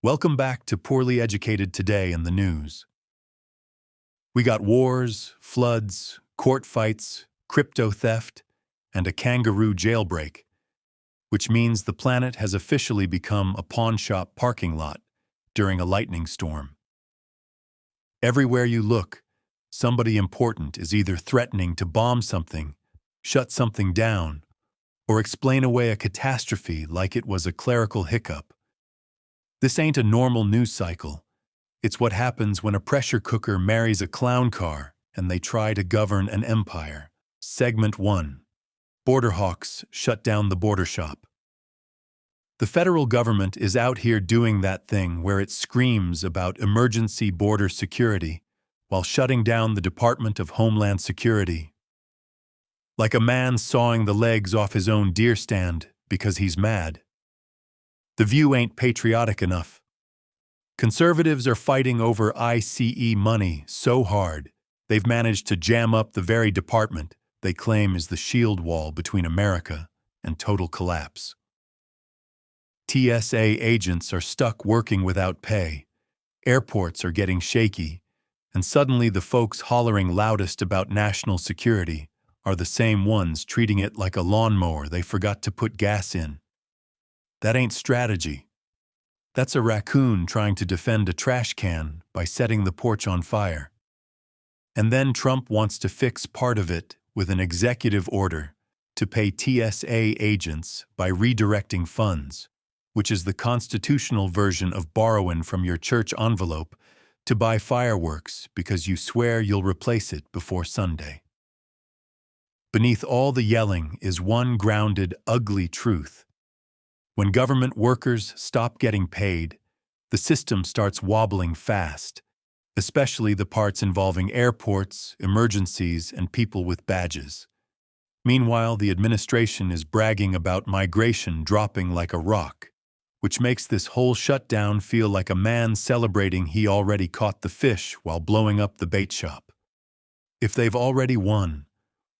Welcome back to Poorly Educated Today in the News. We got wars, floods, court fights, crypto theft, and a kangaroo jailbreak, which means the planet has officially become a pawn shop parking lot during a lightning storm. Everywhere you look, somebody important is either threatening to bomb something, shut something down, or explain away a catastrophe like it was a clerical hiccup. This ain't a normal news cycle. It's what happens when a pressure cooker marries a clown car and they try to govern an empire. Segment 1. Border hawks shut down the border shop. The federal government is out here doing that thing where it screams about emergency border security while shutting down the Department of Homeland Security. Like a man sawing the legs off his own deer stand because he's mad. The View ain't patriotic enough. Conservatives are fighting over ICE money so hard, they've managed to jam up the very department they claim is the shield wall between America and total collapse. TSA agents are stuck working without pay, airports are getting shaky, and suddenly the folks hollering loudest about national security are the same ones treating it like a lawnmower they forgot to put gas in. That ain't strategy. That's a raccoon trying to defend a trash can by setting the porch on fire. And then Trump wants to fix part of it with an executive order to pay TSA agents by redirecting funds, which is the constitutional version of borrowing from your church envelope to buy fireworks because you swear you'll replace it before Sunday. Beneath all the yelling is one grounded, ugly truth. When government workers stop getting paid, the system starts wobbling fast, especially the parts involving airports, emergencies, and people with badges. Meanwhile, the administration is bragging about migration dropping like a rock, which makes this whole shutdown feel like a man celebrating he already caught the fish while blowing up the bait shop. If they've already won,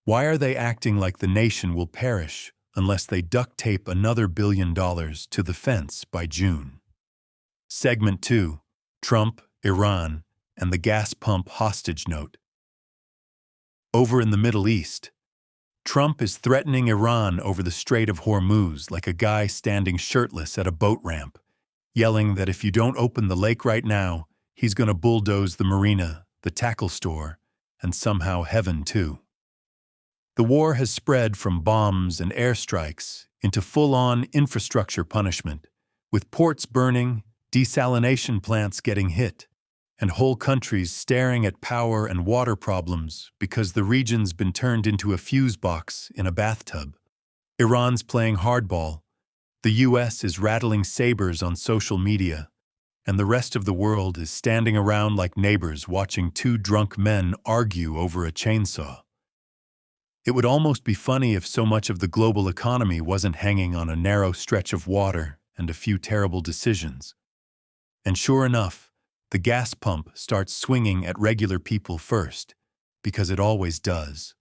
why are they acting like the nation will perish unless they duct tape another $1 billion to the fence by June? Segment 2. Trump, Iran, and the gas pump hostage note. Over in the Middle East, Trump is threatening Iran over the Strait of Hormuz like a guy standing shirtless at a boat ramp, yelling that if you don't open the lake right now, he's going to bulldoze the marina, the tackle store, and somehow heaven too. The war has spread from bombs and airstrikes into full-on infrastructure punishment, with ports burning, desalination plants getting hit, and whole countries staring at power and water problems because the region's been turned into a fuse box in a bathtub. Iran's playing hardball, the US is rattling sabers on social media, and the rest of the world is standing around like neighbors watching two drunk men argue over a chainsaw. It would almost be funny if so much of the global economy wasn't hanging on a narrow stretch of water and a few terrible decisions. And sure enough, the gas pump starts swinging at regular people first, because it always does.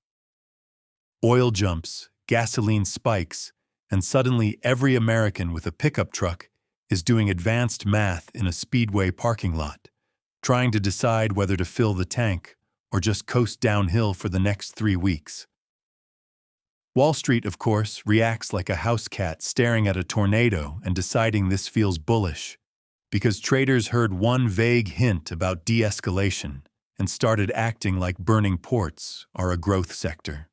Oil jumps, gasoline spikes, and suddenly every American with a pickup truck is doing advanced math in a speedway parking lot, trying to decide whether to fill the tank or just coast downhill for the next 3 weeks. Wall Street, of course, reacts like a house cat staring at a tornado and deciding this feels bullish, because traders heard one vague hint about de-escalation and started acting like burning ports are a growth sector.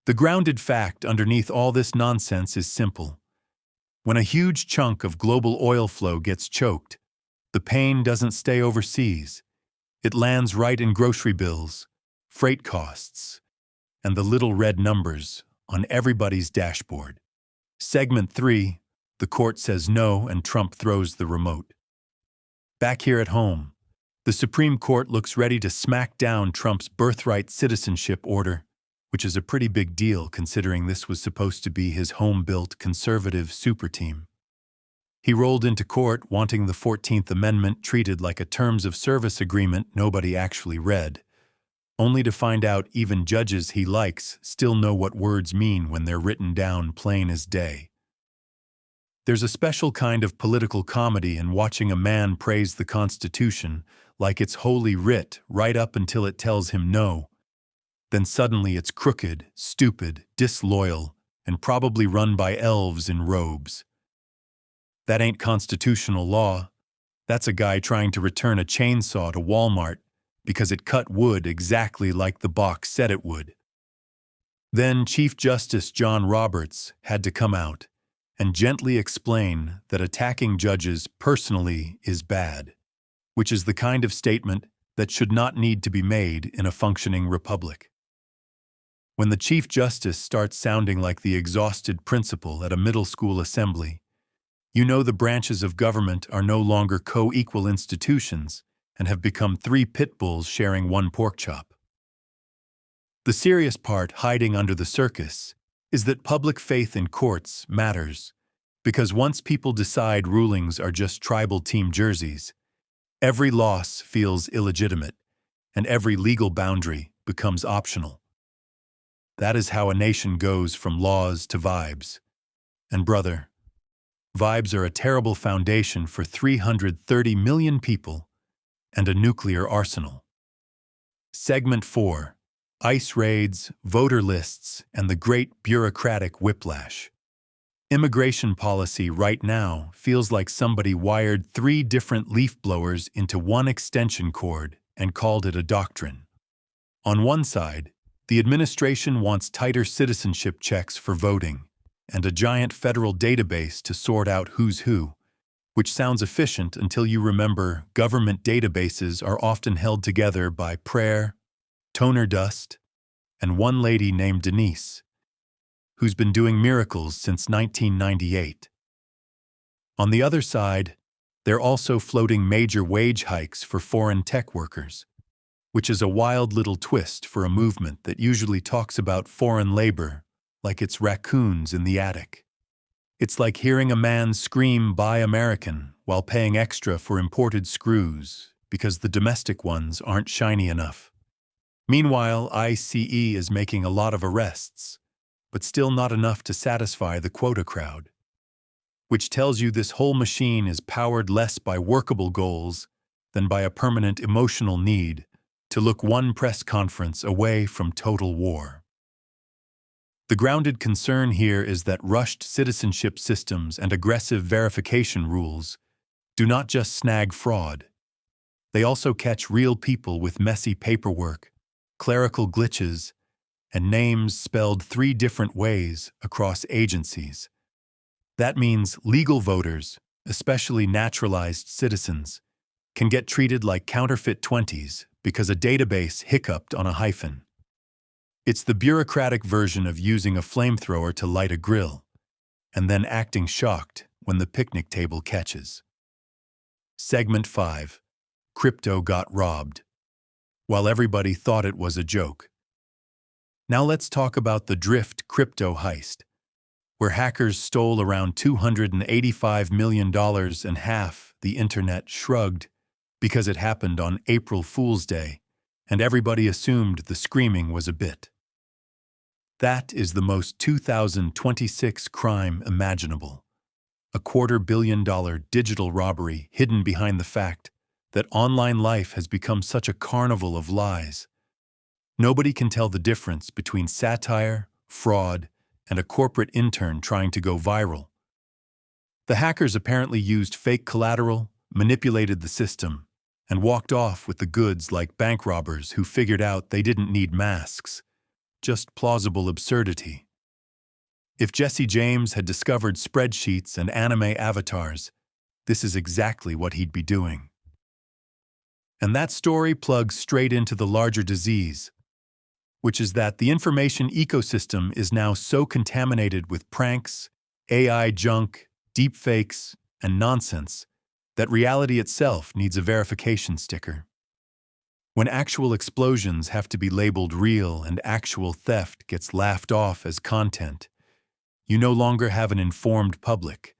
The grounded fact underneath all this nonsense is simple. When a huge chunk of global oil flow gets choked, the pain doesn't stay overseas. It lands right in grocery bills, freight costs, and the little red numbers on everybody's dashboard. Segment 3. The court says no and Trump throws the remote. Back here at home, the Supreme Court looks ready to smack down Trump's birthright citizenship order, which is a pretty big deal considering this was supposed to be his home-built conservative super team. He rolled into court wanting the 14th Amendment treated like a terms of service agreement nobody actually read, only to find out even judges he likes still know what words mean when they're written down plain as day. There's a special kind of political comedy in watching a man praise the Constitution like it's holy writ right up until it tells him no. Then suddenly it's crooked, stupid, disloyal, and probably run by elves in robes. That ain't constitutional law. That's a guy trying to return a chainsaw to Walmart because it cut wood exactly like the box said it would. Then Chief Justice John Roberts had to come out and gently explain that attacking judges personally is bad, which is the kind of statement that should not need to be made in a functioning republic. When the Chief Justice starts sounding like the exhausted principal at a middle school assembly, you know the branches of government are no longer co-equal institutions and have become three pit bulls sharing one pork chop. The serious part hiding under the circus is that public faith in courts matters, because once people decide rulings are just tribal team jerseys, every loss feels illegitimate, and every legal boundary becomes optional. That is how a nation goes from laws to vibes. And brother, vibes are a terrible foundation for 330 million people and a nuclear arsenal. Segment 4. ICE raids, voter lists, and the great bureaucratic whiplash. Immigration policy right now feels like somebody wired 3 different leaf blowers into one extension cord and called it a doctrine. On one side, the administration wants tighter citizenship checks for voting and a giant federal database to sort out who's who, which sounds efficient until you remember government databases are often held together by prayer, toner dust, and one lady named Denise, who's been doing miracles since 1998. On the other side, they're also floating major wage hikes for foreign tech workers, which is a wild little twist for a movement that usually talks about foreign labor like it's raccoons in the attic. It's like hearing a man scream "Buy American" while paying extra for imported screws because the domestic ones aren't shiny enough. Meanwhile, ICE is making a lot of arrests, but still not enough to satisfy the quota crowd, which tells you this whole machine is powered less by workable goals than by a permanent emotional need to look one press conference away from total war. The grounded concern here is that rushed citizenship systems and aggressive verification rules do not just snag fraud. They also catch real people with messy paperwork, clerical glitches, and names spelled 3 different ways across agencies. That means legal voters, especially naturalized citizens, can get treated like counterfeit 20s because a database hiccuped on a hyphen. It's the bureaucratic version of using a flamethrower to light a grill, and then acting shocked when the picnic table catches. Segment 5. Crypto got robbed, while everybody thought it was a joke. Now let's talk about the Drift crypto heist, where hackers stole around $285 million and half the internet shrugged because it happened on April Fool's Day, and everybody assumed the screaming was a bit. That is the most 2026 crime imaginable. A $250 million digital robbery hidden behind the fact that online life has become such a carnival of lies. Nobody can tell the difference between satire, fraud, and a corporate intern trying to go viral. The hackers apparently used fake collateral, manipulated the system, and walked off with the goods like bank robbers who figured out they didn't need masks, just plausible absurdity. If Jesse James had discovered spreadsheets and anime avatars, this is exactly what he'd be doing. And that story plugs straight into the larger disease, which is that the information ecosystem is now so contaminated with pranks, AI junk, deepfakes, and nonsense that reality itself needs a verification sticker. When actual explosions have to be labeled real and actual theft gets laughed off as content, you no longer have an informed public.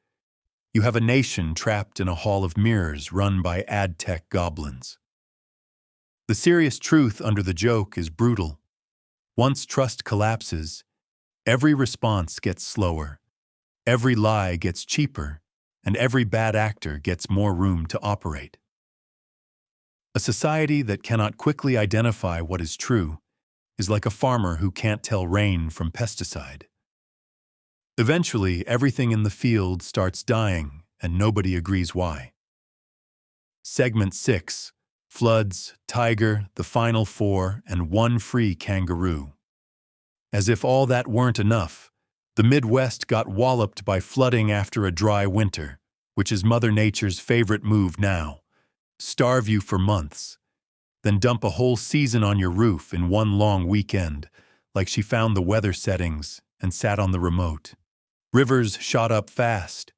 You have a nation trapped in a hall of mirrors run by ad tech goblins. The serious truth under the joke is brutal. Once trust collapses, every response gets slower, Every lie gets cheaper, and every bad actor gets more room to operate. A society that cannot quickly identify what is true is like a farmer who can't tell rain from pesticide. Eventually, everything in the field starts dying, and nobody agrees why. Segment 6. Floods, tiger, the final four, and one free kangaroo. As if all that weren't enough, the Midwest got walloped by flooding after a dry winter, which is Mother Nature's favorite move now. Starve you for months, then dump a whole season on your roof in one long weekend, like she found the weather settings and sat on the remote. Rivers shot up fast,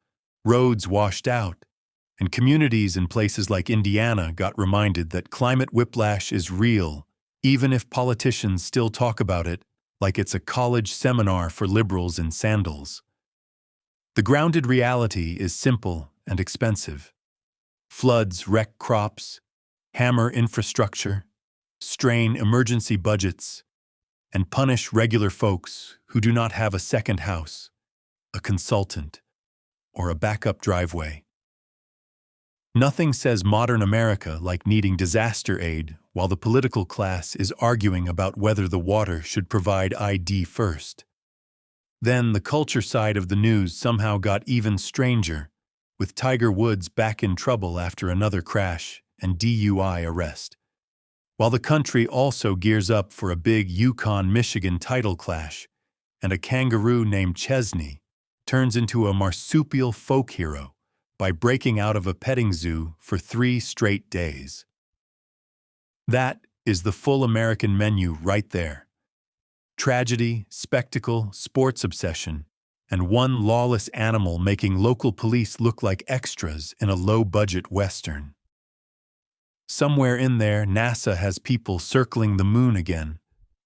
roads washed out, and communities in places like Indiana got reminded that climate whiplash is real, even if politicians still talk about it like it's a college seminar for liberals in sandals. The grounded reality is simple and expensive. Floods wreck crops, hammer infrastructure, strain emergency budgets, and punish regular folks who do not have a second house, a consultant, or a backup driveway. Nothing says modern America like needing disaster aid while the political class is arguing about whether the water should provide ID first. Then the culture side of the news somehow got even stranger, with Tiger Woods back in trouble after another crash and DUI arrest, while the country also gears up for a big Yukon-Michigan title clash, and a kangaroo named Chesney turns into a marsupial folk hero by breaking out of a petting zoo for 3 straight days. That is the full American menu right there. Tragedy, spectacle, sports obsession, and one lawless animal making local police look like extras in a low-budget Western. Somewhere in there, NASA has people circling the moon again,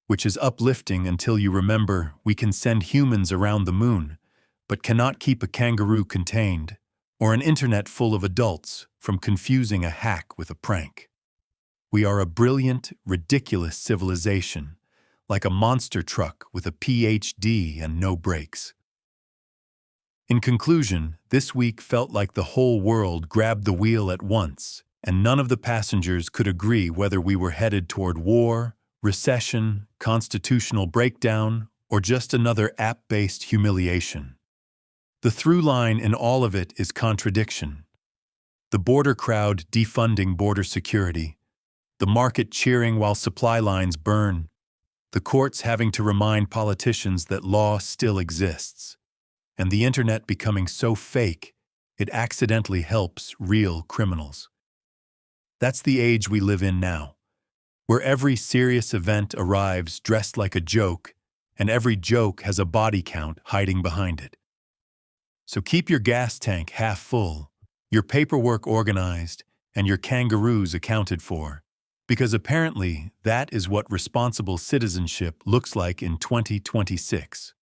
which is uplifting until you remember we can send humans around the moon, but cannot keep a kangaroo contained, or an internet full of adults from confusing a hack with a prank. We are a brilliant, ridiculous civilization, like a monster truck with a PhD and no brakes. In conclusion, this week felt like the whole world grabbed the wheel at once, and none of the passengers could agree whether we were headed toward war, recession, constitutional breakdown, or just another app-based humiliation. The through line in all of it is contradiction. The border crowd defunding border security, the market cheering while supply lines burn, the courts having to remind politicians that law still exists, and the internet becoming so fake it accidentally helps real criminals. That's the age we live in now, where every serious event arrives dressed like a joke, and every joke has a body count hiding behind it. So keep your gas tank half full, your paperwork organized, and your kangaroos accounted for, because apparently that is what responsible citizenship looks like in 2026.